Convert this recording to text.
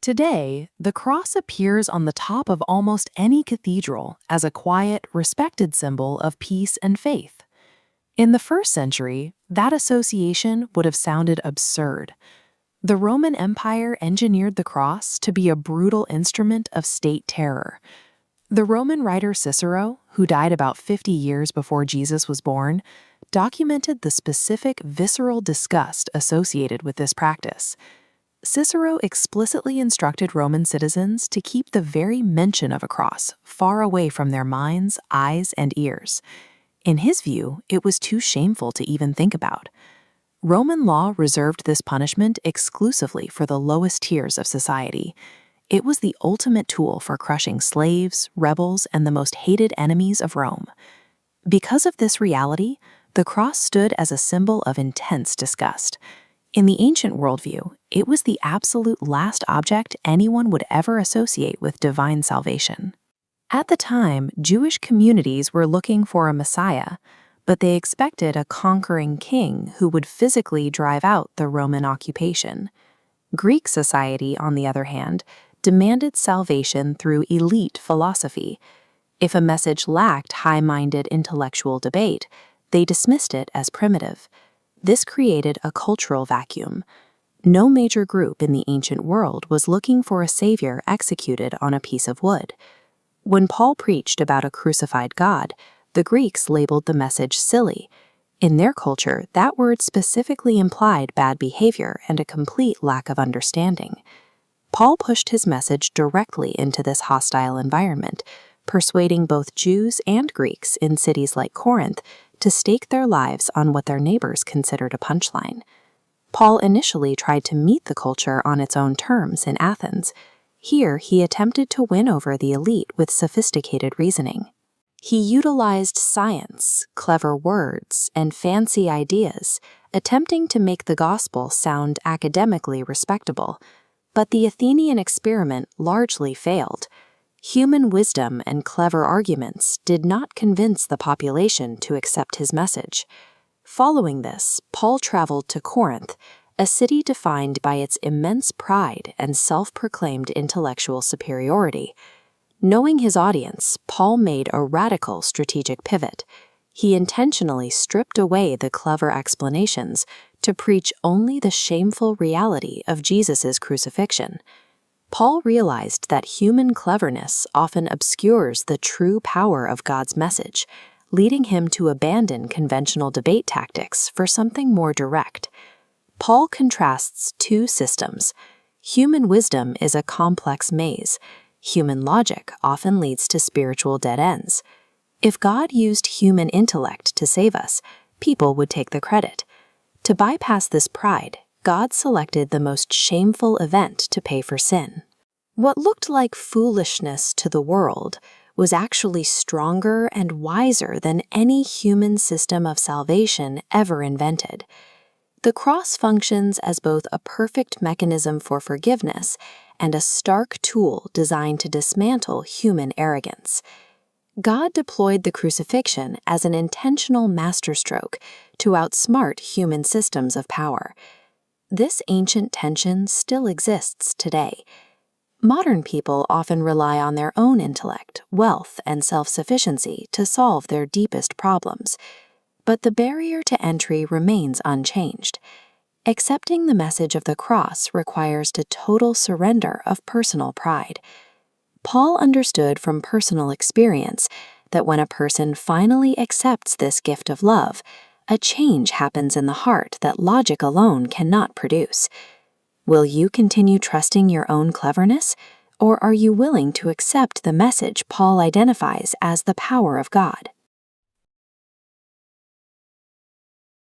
Today, the cross appears on the top of almost any cathedral as a quiet, respected symbol of peace and faith. In the first century, that association would have sounded absurd. The Roman Empire engineered the cross to be a brutal instrument of state terror. The Roman writer Cicero, who died about 50 years before Jesus was born, documented the specific visceral disgust associated with this practice. Cicero explicitly instructed Roman citizens to keep the very mention of a cross far away from their minds, eyes, and ears. In his view, it was too shameful to even think about. Roman law reserved this punishment exclusively for the lowest tiers of society. It was the ultimate tool for crushing slaves, rebels, and the most hated enemies of Rome. Because of this reality, the cross stood as a symbol of intense disgust. In the ancient worldview, it was the absolute last object anyone would ever associate with divine salvation. At the time, Jewish communities were looking for a Messiah, but they expected a conquering king who would physically drive out the Roman occupation. Greek society, on the other hand, demanded salvation through elite philosophy. If a message lacked high-minded intellectual debate, they dismissed it as primitive. This created a cultural vacuum. No major group in the ancient world was looking for a savior executed on a piece of wood. When Paul preached about a crucified God, the Greeks labeled the message silly. In their culture, that word specifically implied bad behavior and a complete lack of understanding. Paul pushed his message directly into this hostile environment, persuading both Jews and Greeks in cities like Corinth to stake their lives on what their neighbors considered a punchline. Paul initially tried to meet the culture on its own terms in Athens. Here, he attempted to win over the elite with sophisticated reasoning. He utilized science, clever words, and fancy ideas, attempting to make the gospel sound academically respectable. But the Athenian experiment largely failed. Human wisdom and clever arguments did not convince the population to accept his message. Following this, Paul traveled to Corinth, a city defined by its immense pride and self-proclaimed intellectual superiority. Knowing his audience, Paul made a radical strategic pivot. He intentionally stripped away the clever explanations to preach only the shameful reality of Jesus' crucifixion. Paul realized that human cleverness often obscures the true power of God's message, leading him to abandon conventional debate tactics for something more direct. Paul contrasts two systems. Human wisdom is a complex maze. Human logic often leads to spiritual dead ends. If God used human intellect to save us, people would take the credit. To bypass this pride, God selected the most shameful event to pay for sin. What looked like foolishness to the world was actually stronger and wiser than any human system of salvation ever invented. The cross functions as both a perfect mechanism for forgiveness and a stark tool designed to dismantle human arrogance. God deployed the crucifixion as an intentional masterstroke to outsmart human systems of power. This ancient tension still exists today. Modern people often rely on their own intellect, wealth, and self-sufficiency to solve their deepest problems. But the barrier to entry remains unchanged. Accepting the message of the cross requires the total surrender of personal pride. Paul understood from personal experience that when a person finally accepts this gift of love, a change happens in the heart that logic alone cannot produce. Will you continue trusting your own cleverness, or are you willing to accept the message Paul identifies as the power of God?